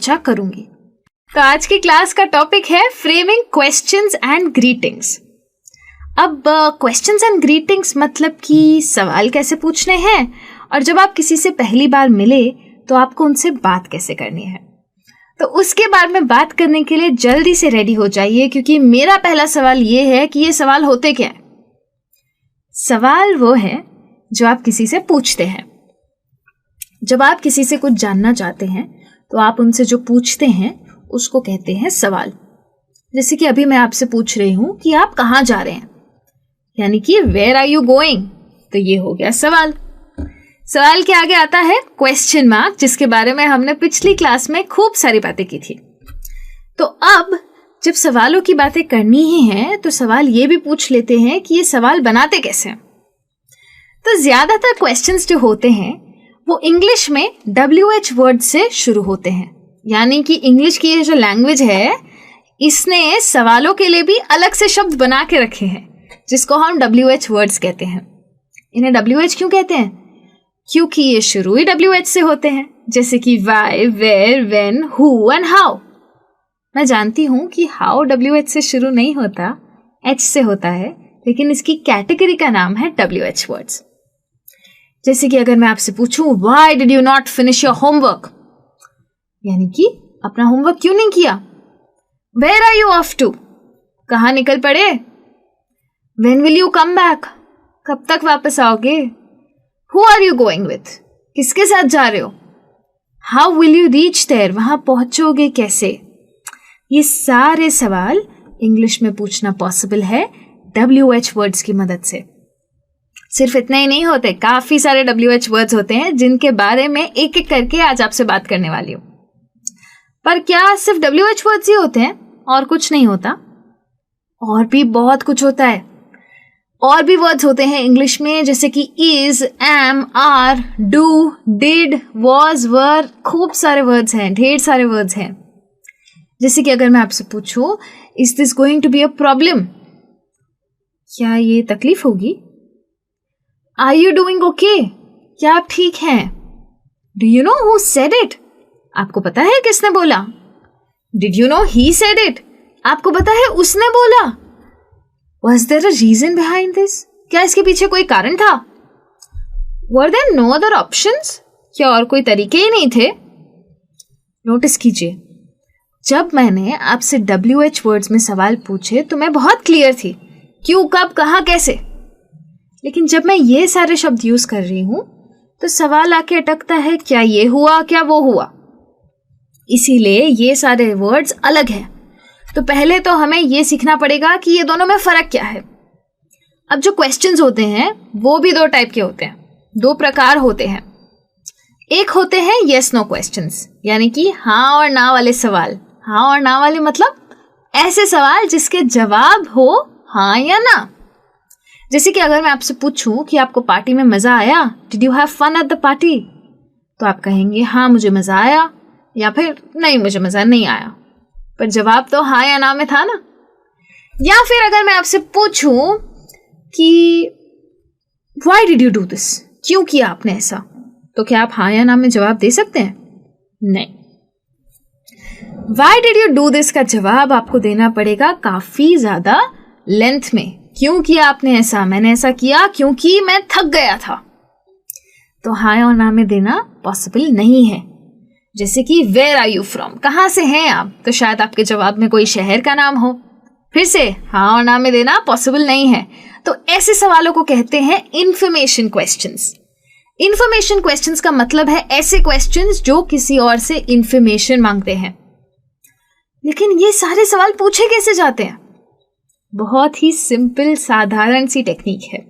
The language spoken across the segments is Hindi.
चर्चा करूंगी। तो आज की क्लास का टॉपिक है फ्रेमिंग क्वेश्चंस एंड ग्रीटिंग्स। अब क्वेश्चंस एंड ग्रीटिंग्स मतलब कि सवाल कैसे पूछने हैं, और जब आप किसी से पहली बार मिले तो आपको उनसे बात कैसे करनी है। तो उसके बारे में बात करने के लिए जल्दी से रेडी हो जाइए, क्योंकि मेरा पहला सवाल ये है कि ये सवाल होते क्या है। सवाल वो है जो आप किसी से पूछते हैं। जब आप किसी से कुछ जानना चाहते हैं तो आप उनसे जो पूछते हैं उसको कहते हैं सवाल। जैसे कि अभी मैं आपसे पूछ रही हूं कि आप कहाँ जा रहे हैं, यानी कि वेयर आर यू गोइंग, तो ये हो गया सवाल। सवाल के आगे आता है क्वेश्चन मार्क, जिसके बारे में हमने पिछली क्लास में खूब सारी बातें की थी। तो अब जब सवालों की बातें करनी ही है तो सवाल ये भी पूछ लेते हैं कि ये सवाल बनाते कैसे हैं। तो ज्यादातर क्वेश्चंस जो होते हैं वो इंग्लिश में WH वर्ड से शुरू होते हैं, यानी कि इंग्लिश की ये जो लैंग्वेज है इसने सवालों के लिए भी अलग से शब्द बना के रखे हैं, जिसको हम WH वर्ड्स कहते हैं। इन्हें WH क्यों कहते हैं? क्योंकि ये शुरू ही WH से होते हैं, जैसे कि why, where, when, who and how. मैं जानती हूं कि हाउ WH से शुरू नहीं होता, H से होता है, लेकिन इसकी कैटेगरी का नाम है WH वर्ड्स। जैसे कि अगर मैं आपसे पूछूं why did you not finish your homework, यानी कि अपना होमवर्क क्यों नहीं किया। Where are you off to, कहाँ निकल पड़े। When will you come back, कब तक वापस आओगे। Who are you going with, किसके साथ जा रहे हो। How will you reach there, वहां पहुंचोगे कैसे। ये सारे सवाल इंग्लिश में पूछना पॉसिबल है WH वर्ड्स की मदद से। सिर्फ इतने ही नहीं होते, काफी सारे WH वर्ड्स होते हैं जिनके बारे में एक एक करके आज आपसे बात करने वाली हूं। पर क्या सिर्फ WH वर्ड्स ही होते हैं और कुछ नहीं होता? और भी बहुत कुछ होता है। और भी वर्ड्स होते हैं इंग्लिश में, जैसे कि is, am, are, do, did, was, were, खूब सारे वर्ड्स हैं, ढेर सारे वर्ड्स हैं। जैसे कि अगर मैं आपसे पूछूं is this going to be a problem, क्या ये तकलीफ होगी। आर यू डूइंग ओके, क्या आप ठीक हैं। Do you know who said it, आपको पता है किसने बोला। Did you know he said it, आपको पता है उसने बोला। Was there a reason behind this, क्या इसके पीछे कोई कारण था। Were there no other options, क्या और कोई तरीके ही नहीं थे। नोटिस कीजिए, जब मैंने आपसे WH वर्ड्स में सवाल पूछे तो मैं बहुत क्लियर थी, क्यों, कब, कहाँ, कैसे। लेकिन जब मैं ये सारे शब्द यूज कर रही हूं तो सवाल आके अटकता है, क्या ये हुआ, क्या वो हुआ। इसीलिए ये सारे वर्ड्स अलग हैं। तो पहले तो हमें ये सीखना पड़ेगा कि ये दोनों में फर्क क्या है। अब जो क्वेश्चंस होते हैं वो भी दो टाइप के होते हैं, दो प्रकार होते हैं। एक होते हैं यस नो क्वेश्चंस, यानी कि हाँ और ना वाले सवाल। हाँ और ना वाले मतलब ऐसे सवाल जिसके जवाब हो हाँ या ना। जैसे कि अगर मैं आपसे पूछूं कि आपको पार्टी में मजा आया, did you have fun at the party, तो आप कहेंगे हाँ मुझे मजा आया, या फिर नहीं मुझे मजा नहीं आया। पर जवाब तो हाँ या ना में था ना। या फिर अगर मैं आपसे पूछूं कि why did you do this, क्यों किया आपने ऐसा, तो क्या आप हाँ या ना में जवाब दे सकते हैं। नहीं, why did you do this का जवाब आपको देना पड़ेगा काफी ज्यादा लेंथ में। क्यों किया आपने ऐसा, मैंने ऐसा किया क्योंकि मैं थक गया था। तो हाँ और ना में देना पॉसिबल नहीं है। जैसे कि वेयर आर यू फ्रॉम, कहाँ से हैं आप, तो शायद आपके जवाब में कोई शहर का नाम हो, फिर से हाँ और ना में देना पॉसिबल नहीं है। तो ऐसे सवालों को कहते हैं इंफॉर्मेशन क्वेश्चंस। इंफॉर्मेशन क्वेश्चंस का मतलब है ऐसे क्वेश्चंस जो किसी और से इंफॉर्मेशन मांगते हैं। लेकिन ये सारे सवाल पूछे कैसे जाते हैं? बहुत ही सिंपल साधारण सी टेक्निक है।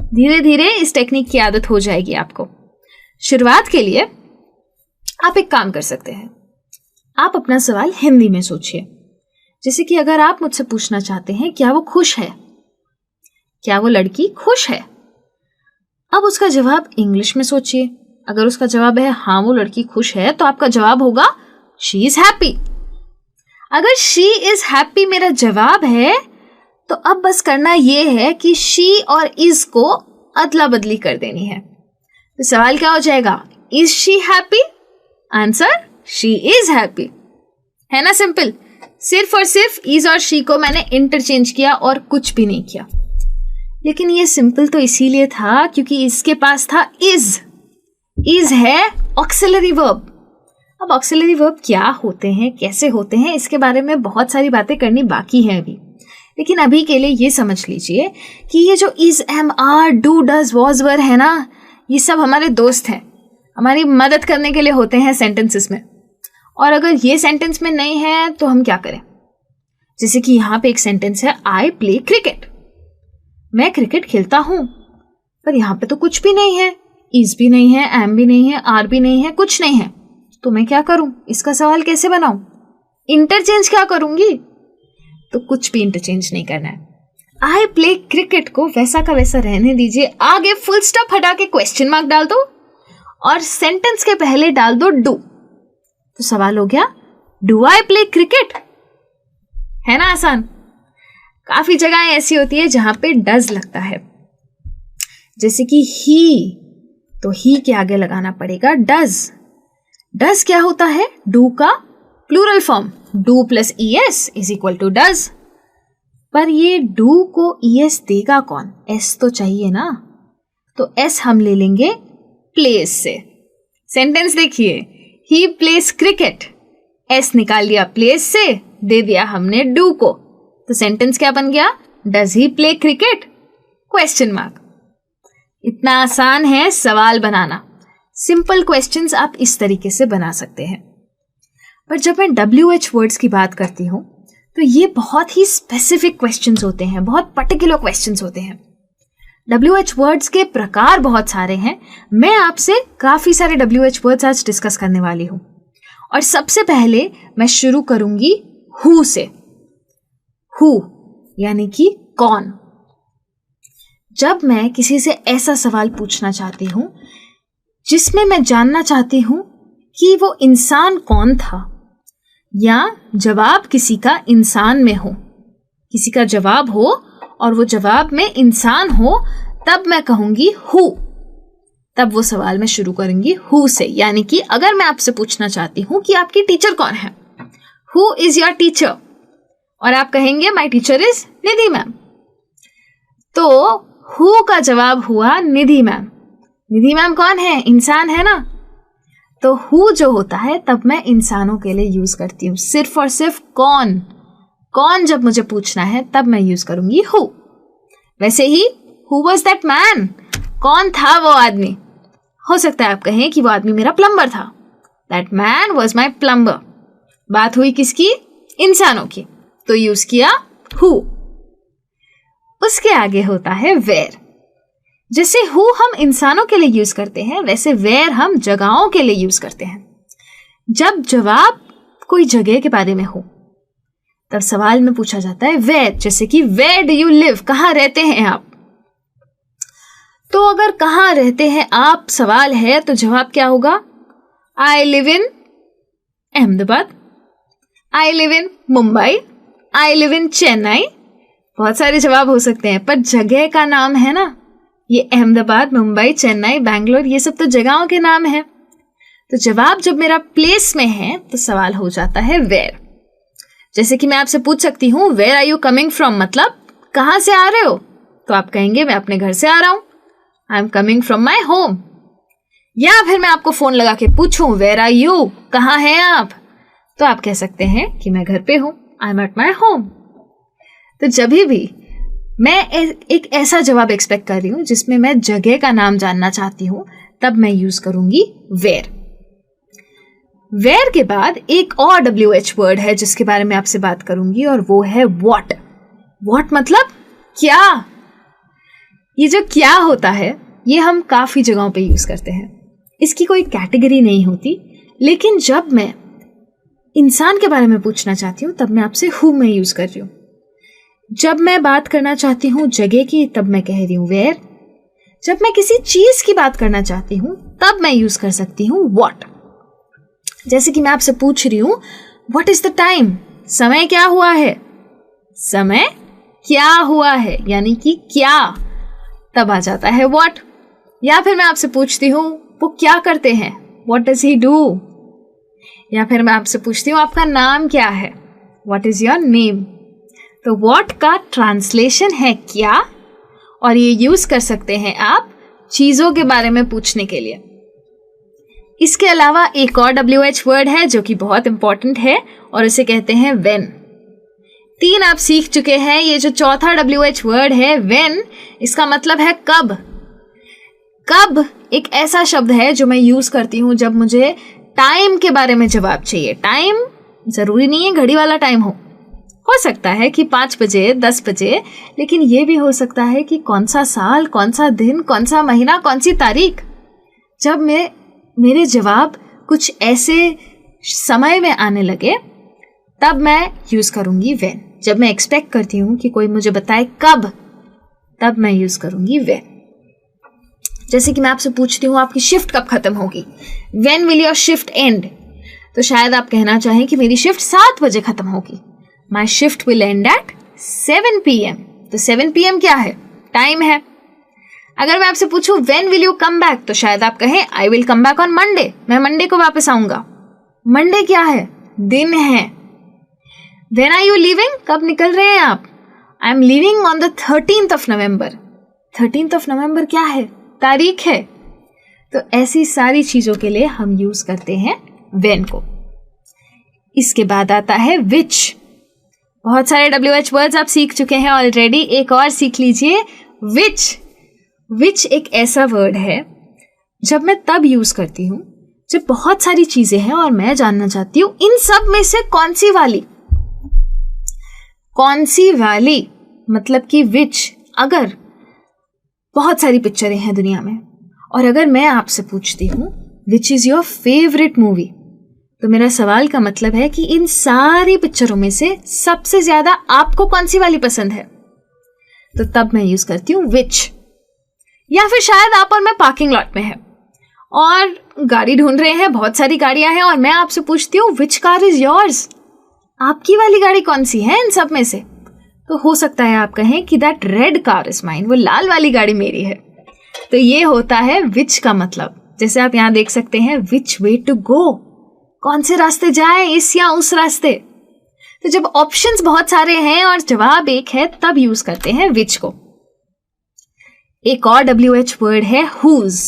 धीरे धीरे इस टेक्निक की आदत हो जाएगी आपको। शुरुआत के लिए आप एक काम कर सकते हैं, आप अपना सवाल हिंदी में सोचिए। जैसे कि अगर आप मुझसे पूछना चाहते हैं क्या वो खुश है, क्या वो लड़की खुश है, अब उसका जवाब इंग्लिश में सोचिए। अगर उसका जवाब है हाँ वो लड़की खुश है, तो आपका जवाब होगा शी इज हैप्पी। अगर शी इज हैप्पी मेरा जवाब है, तो अब बस करना यह है कि शी और इज को अदला बदली कर देनी है। तो सवाल क्या हो जाएगा, is she happy, answer she is happy, है ना सिंपल। सिर्फ और सिर्फ इज और शी को मैंने इंटरचेंज किया और कुछ भी नहीं किया। लेकिन ये सिंपल तो इसीलिए था क्योंकि इसके पास था इज। इज है ऑक्सिलरी वर्ब। अब ऑक्सिलरी वर्ब क्या होते हैं, कैसे होते हैं, इसके बारे में बहुत सारी बातें करनी बाकी है अभी। लेकिन अभी के लिए ये समझ लीजिए कि ये जो is, am, are, do, does, was, were है ना, ये सब हमारे दोस्त हैं, हमारी मदद करने के लिए होते हैं सेंटेंसेस में। और अगर ये सेंटेंस में नहीं है तो हम क्या करें? जैसे कि यहाँ पे एक सेंटेंस है, आई प्ले क्रिकेट, मैं क्रिकेट खेलता हूं, पर यहाँ पे तो कुछ भी नहीं है, इज भी नहीं है, एम भी नहीं है, आर भी नहीं है, कुछ नहीं है। तो मैं क्या करूं? इसका सवाल कैसे बनाऊं? इंटरचेंज क्या करूंगी? तो कुछ भी इंटरचेंज नहीं करना है। आई प्ले क्रिकेट को वैसा का वैसा रहने दीजिए, आगे फुल स्टॉप हटा के क्वेश्चन मार्क डाल दो और सेंटेंस के पहले डाल दो डू। तो सवाल हो गया, डू आई प्ले क्रिकेट? है ना आसान। काफी जगह ऐसी होती है जहां पे डज लगता है, जैसे कि ही, तो ही के आगे लगाना पड़ेगा डज। डज क्या होता है? डू का plural form, do plus ES is equal to does. पर ये डू को ईएस देगा कौन? एस तो चाहिए ना, तो एस हम ले लेंगे प्लेस से। सेंटेंस देखिए, ही प्लेस क्रिकेट, एस निकाल लिया प्लेस से, दे दिया हमने डू को, तो सेंटेंस क्या बन गया? Does he play cricket? Question mark. इतना आसान है सवाल बनाना। सिंपल क्वेश्चंस आप इस तरीके से बना सकते हैं। पर जब मैं WH वर्ड्स की बात करती हूं तो ये बहुत ही स्पेसिफिक क्वेश्चंस होते हैं, बहुत पर्टिकुलर क्वेश्चंस होते हैं। WH वर्ड्स के प्रकार बहुत सारे हैं। मैं आपसे काफी सारे WH वर्ड्स आज डिस्कस करने वाली हूं। और सबसे पहले मैं शुरू करूंगी हु से। हु यानी कि कौन। जब मैं किसी से ऐसा सवाल पूछना चाहती हूं जिसमें मैं जानना चाहती हूं कि वो इंसान कौन था, या जवाब किसी का इंसान में हो, किसी का जवाब हो और वो जवाब में इंसान हो, तब मैं कहूंगी हु। तब वो सवाल मैं शुरू करूंगी हु से। यानी कि अगर मैं आपसे पूछना चाहती हूं कि आपकी टीचर कौन है, हु इज योर टीचर, और आप कहेंगे my teacher is Nidhi ma'am, तो हु का जवाब हुआ निधि मैम। निधि मैम कौन है? इंसान है ना। तो हु जो होता है तब मैं इंसानों के लिए यूज करती हूँ। सिर्फ और सिर्फ कौन, कौन जब मुझे पूछना है तब मैं यूज करूंगी हु। वैसे he who was that man, कौन था वो आदमी। हो सकता है आप कहें कि वो आदमी मेरा प्लम्बर था, that man was my plumber. बात हुई किसकी? इंसानों की, तो यूज किया हु। उसके आगे होता है वेयर। जैसे हु हम इंसानों के लिए यूज करते हैं, वैसे वेयर हम जगहों के लिए यूज करते हैं। जब जवाब कोई जगह के बारे में हो तब सवाल में पूछा जाता है वेयर। जैसे कि वेयर डू यू लिव, कहाँ रहते हैं आप। तो अगर कहाँ रहते हैं आप सवाल है तो जवाब क्या होगा? I live in Ahmedabad, I live in Mumbai, I live in Chennai. बहुत सारे जवाब हो सकते हैं, पर जगह का नाम है ना, ये अहमदाबाद, मुंबई, चेन्नई, बैंगलोर, ये सब तो जगहों के नाम है। तो जवाब जब मेरा प्लेस में है तो सवाल हो जाता है वेयर। जैसे कि मैं आपसे पूछ सकती हूँ where are you coming from, मतलब कहाँ से आ रहे हो, तो आप कहेंगे मैं अपने घर से आ रहा हूँ, I am coming from my home. या फिर मैं आपको फोन लगा के पूछूं वेयर आर यू, कहाँ हैं आप, तो आप कह सकते हैं कि मैं घर पे हूँ, I am at my home. तो जब भी मैं एक ऐसा जवाब एक्सपेक्ट कर रही हूं जिसमें मैं जगह का नाम जानना चाहती हूं, तब मैं यूज करूंगी वेयर। वेयर के बाद एक और WH वर्ड है जिसके बारे में आपसे बात करूंगी, और वो है व्हाट। व्हाट मतलब क्या। ये जो क्या होता है ये हम काफी जगहों पे यूज करते हैं। इसकी कोई कैटेगरी नहीं होती, लेकिन जब मैं इंसान के बारे में पूछना चाहती हूँ तब मैं आपसे हु में यूज कर रही हूँ। जब मैं बात करना चाहती हूँ जगह की तब मैं कह रही हूँ वेयर। जब मैं किसी चीज की बात करना चाहती हूँ तब मैं यूज कर सकती हूँ व्हाट। जैसे कि मैं आपसे पूछ रही हूँ व्हाट इज द टाइम, समय क्या हुआ है, समय क्या हुआ है यानी कि क्या, तब आ जाता है व्हाट। या फिर मैं आपसे पूछती हूँ वो क्या करते हैं, व्हाट डज ही डू, या फिर मैं आपसे पूछती हूँ आपका नाम क्या है, व्हाट इज योर नेम। तो व्हाट का ट्रांसलेशन है क्या, और ये यूज कर सकते हैं आप चीजों के बारे में पूछने के लिए। इसके अलावा एक और WH वर्ड है जो कि बहुत इंपॉर्टेंट है और उसे कहते हैं व्हेन। 3 आप सीख चुके हैं, ये जो चौथा WH वर्ड है व्हेन, इसका मतलब है कब। कब एक ऐसा शब्द है जो मैं यूज करती हूँ जब मुझे टाइम के बारे में जवाब चाहिए। टाइम जरूरी नहीं है घड़ी वाला टाइम हो सकता है कि 5 बजे 10 बजे, लेकिन ये भी हो सकता है कि कौन सा साल, कौन सा दिन, कौन सा महीना, कौन सी तारीख। जब मेरे जवाब कुछ ऐसे समय में आने लगे तब मैं यूज करूंगी व्हेन। जब मैं एक्सपेक्ट करती हूँ कि कोई मुझे बताए कब, तब मैं यूज करूंगी व्हेन। जैसे कि मैं आपसे पूछती हूँ आपकी शिफ्ट कब खत्म होगी, when will your shift and. तो शायद आप कहना चाहें कि मेरी शिफ्ट 7 बजे खत्म होगी, my shift will end at 7 PM। तो 7 PM क्या है, टाइम है। अगर मैं आपसे पूछूं when will you come back, तो शायद आप कहें I will come back on Monday, मैं मंडे को वापस आऊंगा। मंडे क्या है, दिन है। व्हेन आर यू लिविंग, कब निकल रहे हैं आप, I am living on the 13th of November। 13th of November क्या है, तारीख है। तो ऐसी सारी चीजों के लिए हम यूज करते हैं व्हेन को। इसके बाद आता है विच। बहुत सारे WH वर्ड्स आप सीख चुके हैं ऑलरेडी, एक और सीख लीजिए विच। विच एक ऐसा वर्ड है जब मैं तब यूज करती हूँ जब बहुत सारी चीजें हैं और मैं जानना चाहती हूँ इन सब में से कौन सी वाली, मतलब कि विच। अगर बहुत सारी पिक्चरें हैं दुनिया में और अगर मैं आपसे पूछती हूँ which is your favourite movie, तो मेरा सवाल का मतलब है कि इन सारी पिक्चरों में से सबसे ज्यादा आपको कौन सी वाली पसंद है। तो तब मैं यूज करती हूँ विच। या फिर शायद आप और मैं पार्किंग लॉट में हैं और गाड़ी ढूंढ रहे हैं, बहुत सारी गाड़ियां हैं और मैं आपसे पूछती हूँ विच कार इज योर्स, आपकी वाली गाड़ी कौन सी है इन सब में से। तो हो सकता है आप कहें कि that red car is mine, वो लाल वाली गाड़ी मेरी है। तो ये होता है विच का मतलब। जैसे आप यहाँ देख सकते हैं विच वे टू गो, कौन से रास्ते जाए, इस या उस रास्ते। तो जब ऑप्शंस बहुत सारे हैं और जवाब एक है तब यूज करते हैं विच को। एक और WH वर्ड है हुज।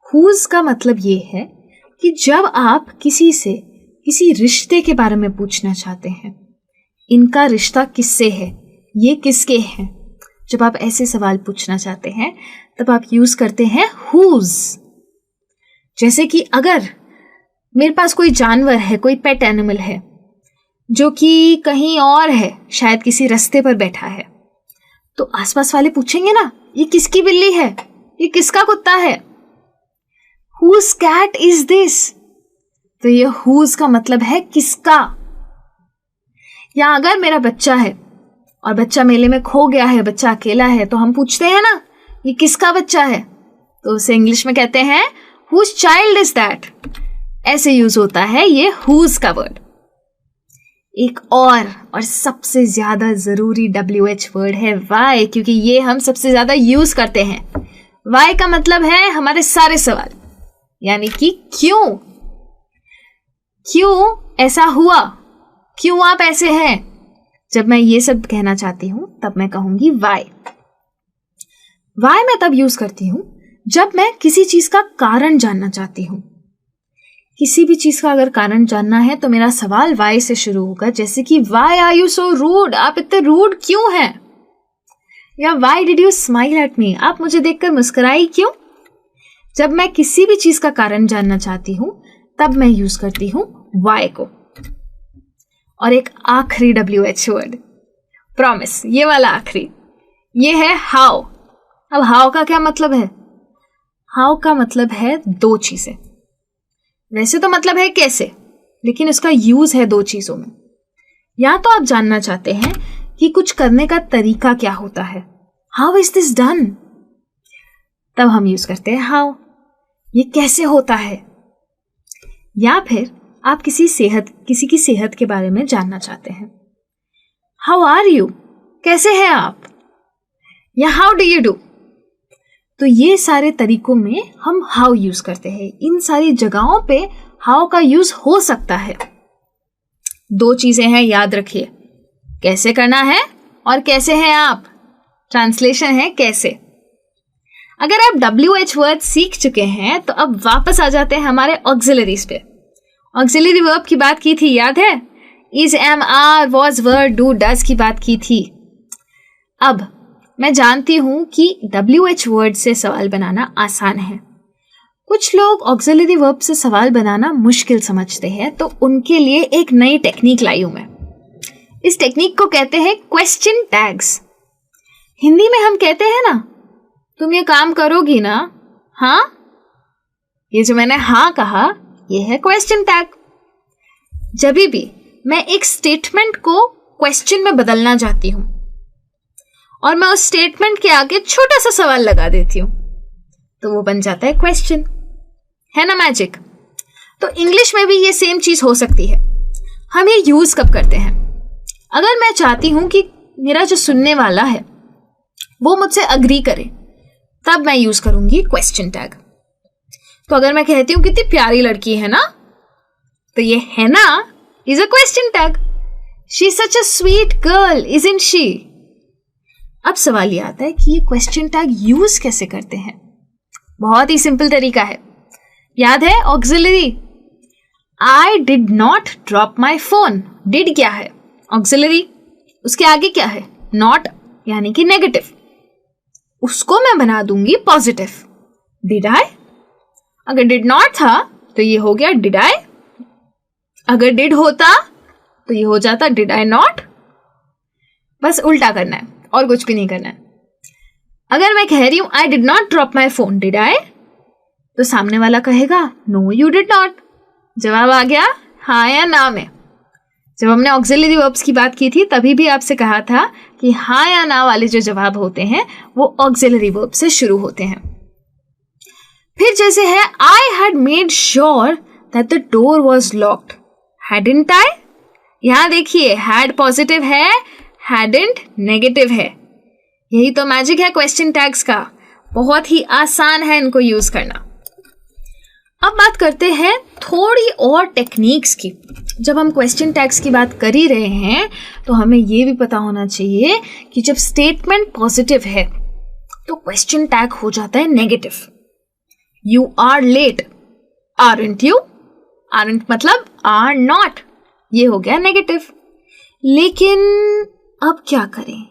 हुज का मतलब ये है कि जब आप किसी से किसी रिश्ते के बारे में पूछना चाहते हैं, इनका रिश्ता किससे है, ये किसके हैं, जब आप ऐसे सवाल पूछना चाहते हैं तब आप यूज करते हैं हुज। जैसे कि अगर मेरे पास कोई जानवर है, कोई पेट एनिमल है जो कि कहीं और है, शायद किसी रास्ते पर बैठा है, तो आसपास वाले पूछेंगे ना ये किसकी बिल्ली है, ये किसका कुत्ता है, हुज कैट इज दिस। तो ये हुज का मतलब है किसका। या अगर मेरा बच्चा है और बच्चा मेले में खो गया है, बच्चा अकेला है, तो हम पूछते हैं ना ये किसका बच्चा है, तो उसे इंग्लिश में कहते हैं हुज चाइल्ड इज दैट। ऐसे यूज होता है ये हुज का वर्ड। एक और सबसे ज्यादा जरूरी WH वर्ड है वाई, क्योंकि ये हम सबसे ज्यादा यूज करते हैं। वाई का मतलब है हमारे सारे सवाल, यानी कि क्यों ऐसा हुआ, क्यों आप ऐसे हैं। जब मैं ये सब कहना चाहती हूं तब मैं कहूंगी वाई। मैं तब यूज करती हूं जब मैं किसी चीज का कारण जानना चाहती हूं। किसी भी चीज का अगर कारण जानना है तो मेरा सवाल वाई से शुरू होगा, जैसे कि why are you so rude, आप इतने रूड क्यों हैं। या why did you smile at me, आप मुझे देखकर मुस्कुराई क्यों। जब मैं किसी भी चीज का कारण जानना चाहती हूं तब मैं यूज करती हूं वाई को। और एक आखिरी WH वर्ड, प्रॉमिस, ये वाला आखिरी, ये है हाउ। अब हाउ का क्या मतलब है, हाउ का मतलब है 2 चीजें। वैसे तो मतलब है कैसे, लेकिन इसका यूज है 2 चीजों में। या तो आप जानना चाहते हैं कि कुछ करने का तरीका क्या होता है, हाउ इज दिस डन, तब हम यूज करते हैं हाउ, ये कैसे होता है। या फिर आप किसी की सेहत के बारे में जानना चाहते हैं, हाउ आर यू, कैसे हैं आप, या हाउ डू यू डू। तो ये सारे तरीकों में हम हाउ यूज करते हैं। इन सारी जगहों पे हाउ का यूज हो सकता है। 2 चीजें हैं, याद रखिए, कैसे करना है और कैसे हैं आप। ट्रांसलेशन है कैसे। अगर आप WH वर्ड सीख चुके हैं तो अब वापस आ जाते हैं हमारे ऑक्सिलरीज पे। ऑक्सिलरी वर्ब की बात की थी, याद है? Is, am, are, was, were, do, does की बात की थी। अब मैं जानती हूं कि WH वर्ड से सवाल बनाना आसान है। कुछ लोग ऑक्सिलरी वर्ब से सवाल बनाना मुश्किल समझते हैं, तो उनके लिए एक नई टेक्निक लाई हूं मैं। इस टेक्निक को कहते हैं क्वेश्चन टैग्स। हिंदी में हम कहते हैं ना, तुम ये काम करोगी ना? हाँ, ये जो मैंने हाँ कहा, ये है क्वेश्चन टैग। जब भी मैं एक स्टेटमेंट को क्वेश्चन में बदलना चाहती हूं और मैं उस स्टेटमेंट के आगे छोटा सा सवाल लगा देती हूं, तो वो बन जाता है क्वेश्चन। है ना मैजिक? तो इंग्लिश में भी ये सेम चीज हो सकती है। हम ये यूज कब करते हैं? अगर मैं चाहती हूं कि मेरा जो सुनने वाला है वो मुझसे अग्री करे, तब मैं यूज करूंगी क्वेश्चन टैग। तो अगर मैं कहती हूं कितनी प्यारी लड़की है ना, तो ये है ना is a question tag. She is such a sweet girl, isn't she? अब सवाल ये आता है कि ये क्वेश्चन टैग यूज कैसे करते हैं। बहुत ही सिंपल तरीका है, याद है auxiliary. I did not drop my phone. Did क्या है? ऑक्सिलरी। उसके आगे क्या है? नॉट, यानी कि नेगेटिव। उसको मैं बना दूंगी पॉजिटिव। Did I? अगर डिड नॉट था तो ये हो गया डिड आई। अगर डिड होता तो ये हो जाता डिड आई नॉट। बस उल्टा करना है और कुछ भी नहीं करना है। अगर मैं कह रही हूं I did not drop my phone, did I? तो सामने वाला कहेगा नो यू डिड नॉट। जवाब आ गया हाँ या ना में। जब हमने ऑक्सिलरी वर्ब्स की बात की थी तभी भी आपसे कहा था कि हाँ या ना वाले जो जवाब होते हैं वो ऑक्सिलरी वर्ब से शुरू होते हैं। फिर जैसे है I had made sure that the door was locked, hadn't I? यहां देखिए, हैड पॉजिटिव है, हैडंट नेगेटिव है। यही तो मैजिक है क्वेश्चन टैग्स का। बहुत ही आसान है इनको यूज करना। अब बात करते हैं थोड़ी और टेक्निक्स की। जब हम क्वेश्चन टैग्स की बात कर ही रहे हैं तो हमें यह भी पता होना चाहिए कि जब स्टेटमेंट पॉजिटिव है तो क्वेश्चन टैग हो जाता है negative. You are late, aren't you? Aren't मतलब आर नॉट, ये हो गया नेगेटिव। लेकिन अब क्या करें?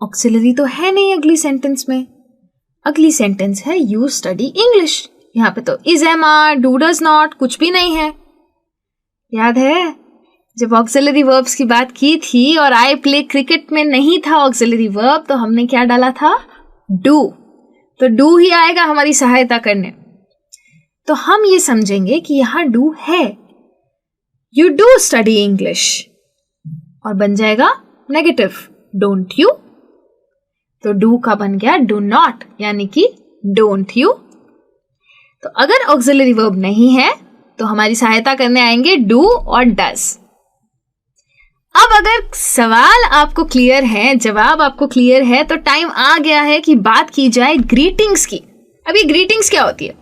ऑक्सिलरी तो है नहीं अगली सेंटेंस में। अगली सेंटेंस है यू स्टडी इंग्लिश। यहां पे तो is, am, are, do, does not कुछ भी नहीं है। याद है जब ऑक्सिलरी वर्ब्स की बात की थी और आई प्ले क्रिकेट में नहीं था ऑक्सिलरी वर्ब, तो हमने क्या डाला था? डू। तो डू ही आएगा हमारी सहायता करने। तो हम ये समझेंगे कि यहां डू है, यू डू स्टडी इंग्लिश, और बन जाएगा नेगेटिव, डोंट यू? तो डू का बन गया डू नॉट, यानी कि डोंट यू। तो अगर ऑक्सिलरी वर्ब नहीं है तो हमारी सहायता करने आएंगे डू और डज। अब अगर सवाल आपको क्लियर है, जवाब आपको क्लियर है, तो टाइम आ गया है कि बात की जाए ग्रीटिंग्स की। अब ये ग्रीटिंग्स क्या होती है?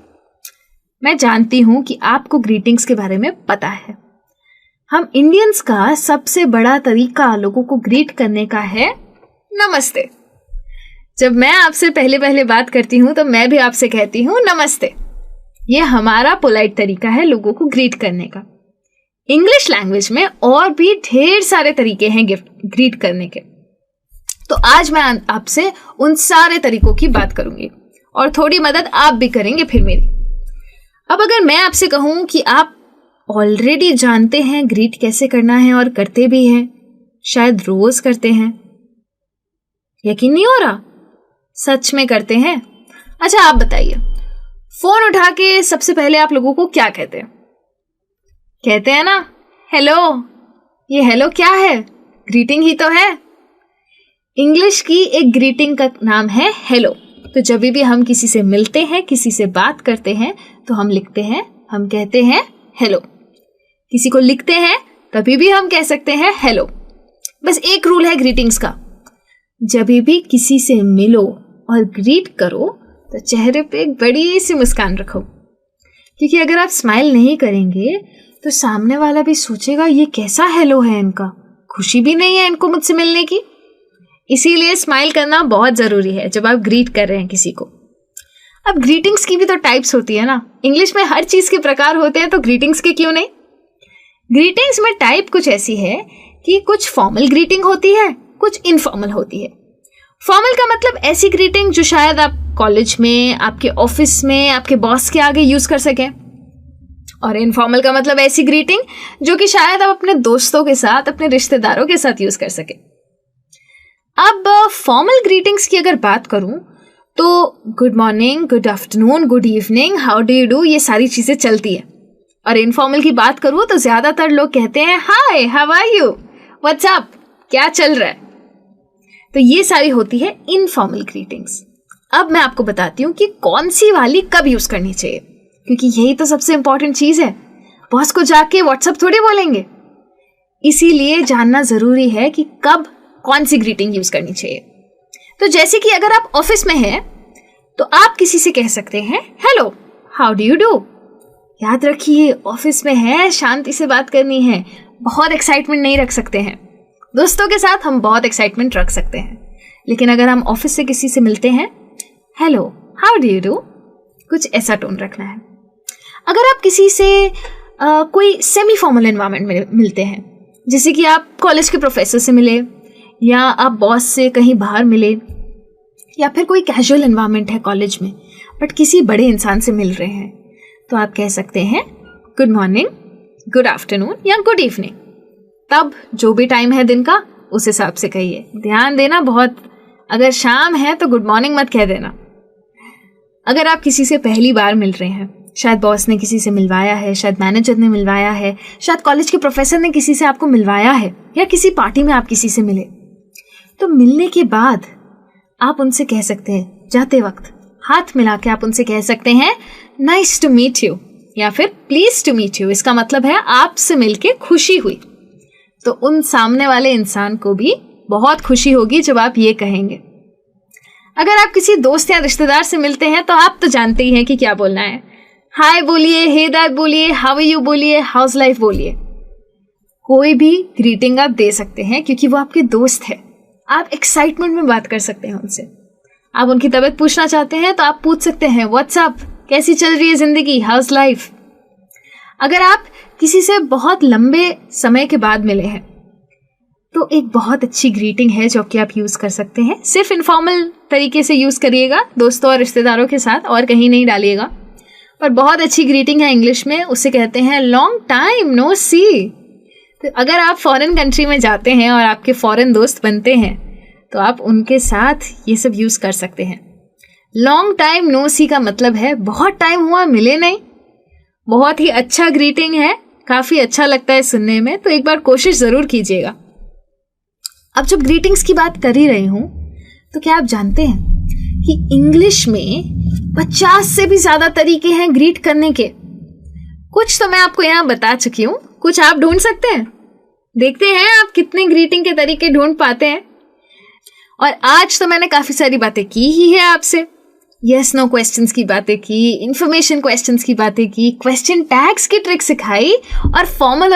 मैं जानती हूं कि आपको ग्रीटिंग्स के बारे में पता है। हम इंडियंस का सबसे बड़ा तरीका लोगों को ग्रीट करने का है नमस्ते। जब मैं आपसे पहले बात करती हूं तो मैं भी आपसे कहती हूं नमस्ते। ये हमारा पोलाइट तरीका है लोगों को ग्रीट करने का। इंग्लिश लैंग्वेज में और भी ढेर सारे तरीके हैं ग्रीट करने के। तो आज मैं आपसे उन सारे तरीकों की बात करूंगी और थोड़ी मदद आप भी करेंगे फिर मेरी। अब अगर मैं आपसे कहूं कि आप ऑलरेडी जानते हैं ग्रीट कैसे करना है और करते भी हैं, शायद रोज करते हैं, यकीन नहीं हो रहा? सच में करते हैं? अच्छा आप बताइए, फोन उठा के सबसे पहले आप लोगों को क्या कहते हैं? कहते हैं ना हेलो। ये हेलो क्या है? ग्रीटिंग ही तो है। इंग्लिश की एक ग्रीटिंग का नाम है हेलो। तो जब भी हम किसी से मिलते हैं, किसी से बात करते हैं, तो हम लिखते हैं, हम कहते हैं हेलो। किसी को लिखते हैं तभी भी हम कह सकते हैं हेलो। बस एक रूल है ग्रीटिंग्स का, जब भी किसी से मिलो और ग्रीट करो तो चेहरे पे एक बड़ी सी मुस्कान रखो, क्योंकि अगर आप स्माइल नहीं करेंगे तो सामने वाला भी सोचेगा ये कैसा हेलो है, इनका खुशी भी नहीं है इनको मुझसे मिलने की। इसीलिए स्माइल करना बहुत ज़रूरी है जब आप ग्रीट कर रहे हैं किसी को। अब ग्रीटिंग्स की भी तो टाइप्स होती है ना, इंग्लिश में हर चीज़ के प्रकार होते हैं, तो ग्रीटिंग्स के क्यों नहीं। ग्रीटिंग्स में टाइप कुछ ऐसी है कि कुछ फॉर्मल ग्रीटिंग होती है, कुछ इनफॉर्मल होती है। फॉर्मल का मतलब ऐसी ग्रीटिंग जो शायद आप कॉलेज में, आपके ऑफिस में, आपके बॉस के आगे यूज कर सकें, और इनफॉर्मल का मतलब ऐसी ग्रीटिंग जो कि शायद आप अपने दोस्तों के साथ, अपने रिश्तेदारों के साथ यूज कर सकें। अब फॉर्मल ग्रीटिंग्स की अगर बात करूं तो good morning, good afternoon, good evening, how do you do, ये सारी चीजें चलती है। और इनफॉर्मल की बात करूं तो ज्यादातर लोग कहते हैं hi, how are you, what's up, क्या चल रहा है। तो ये सारी होती है इनफॉर्मल ग्रीटिंग्स। अब मैं आपको बताती हूँ कि कौन सी वाली कब यूज करनी चाहिए, क्योंकि यही तो सबसे इंपॉर्टेंट चीज है। बॉस को जाके व्हाट्सअप थोड़ी बोलेंगे, इसीलिए जानना जरूरी है कि कब कौन सी ग्रीटिंग यूज करनी चाहिए। तो जैसे कि अगर आप ऑफिस में हैं तो आप किसी से कह सकते हैं hello, how do you do. याद रखिए ऑफिस में है, शांति से बात करनी है, बहुत एक्साइटमेंट नहीं रख सकते हैं। दोस्तों के साथ हम बहुत एक्साइटमेंट रख सकते हैं, लेकिन अगर हम ऑफिस से किसी से मिलते हैं, hello, how do you do, कुछ ऐसा टोन रखना है। अगर आप किसी से कोई सेमी फॉर्मल एनवायरनमेंट में मिलते हैं, जैसे कि आप कॉलेज के प्रोफेसर से मिले, या आप बॉस से कहीं बाहर मिले, या फिर कोई कैजुअल एनवायरनमेंट है कॉलेज में बट किसी बड़े इंसान से मिल रहे हैं, तो आप कह सकते हैं गुड मॉर्निंग, गुड आफ्टरनून या गुड इवनिंग। तब जो भी टाइम है दिन का उस हिसाब से कहिए। ध्यान देना बहुत, अगर शाम है तो गुड मॉर्निंग मत कह देना। अगर आप किसी से पहली बार मिल रहे हैं, शायद बॉस ने किसी से मिलवाया है, शायद मैनेजर ने मिलवाया है, शायद कॉलेज के प्रोफेसर ने किसी से आपको मिलवाया है, या किसी पार्टी में आप किसी से मिले, तो मिलने के बाद आप उनसे कह सकते हैं, जाते वक्त हाथ मिला के आप उनसे कह सकते हैं नाइस टू मीट यू, या फिर प्लीज टू मीट यू। इसका मतलब है आपसे मिलके खुशी हुई। तो उन सामने वाले इंसान को भी बहुत खुशी होगी जब आप ये कहेंगे। अगर आप किसी दोस्त या रिश्तेदार से मिलते हैं तो आप तो जानते ही हैं कि क्या बोलना है। हाय बोलिए, हे दैट बोलिए, हाउ आर यू बोलिए, हाउस लाइफ बोलिए। कोई भी ग्रीटिंग आप दे सकते हैं क्योंकि वो आपके दोस्त है। आप एक्साइटमेंट में बात कर सकते हैं उनसे। आप उनकी तबीयत पूछना चाहते हैं तो आप पूछ सकते हैं व्हाट्स अप, कैसी चल रही है जिंदगी, हाउस लाइफ। अगर आप किसी से बहुत लंबे समय के बाद मिले हैं तो एक बहुत अच्छी ग्रीटिंग है जो कि आप यूज कर सकते हैं। सिर्फ इनफॉर्मल तरीके से यूज करिएगा दोस्तों और रिश्तेदारों के साथ, और कहीं नहीं डालिएगा। पर बहुत अच्छी ग्रीटिंग है इंग्लिश में, उसे कहते हैं लॉन्ग टाइम नो सी। तो अगर आप फॉरेन कंट्री में जाते हैं और आपके फॉरेन दोस्त बनते हैं तो आप उनके साथ ये सब यूज कर सकते हैं। लॉन्ग टाइम नो सी का मतलब है बहुत टाइम हुआ मिले नहीं। बहुत ही अच्छा ग्रीटिंग है, काफी अच्छा लगता है सुनने में, तो एक बार कोशिश जरूर कीजिएगा। अब जब ग्रीटिंग्स की बात कर ही रही हूं तो क्या आप जानते हैं कि इंग्लिश में 50 से भी ज्यादा तरीके हैं ग्रीट करने के। कुछ तो मैं आपको यहाँ बता चुकी हूँ, कुछ आप ढूंढ सकते हैं। देखते हैं आप कितने ग्रीटिंग के तरीके ढूंढ पाते हैं। और आज तो मैंने काफी सारी बातें की ही है आपसे। यस नो क्वेश्चंस की बातें की, इंफॉर्मेशन क्वेश्चंस की बातें की, क्वेश्चन टैग्स की ट्रिक सिखाई, और फॉर्मल और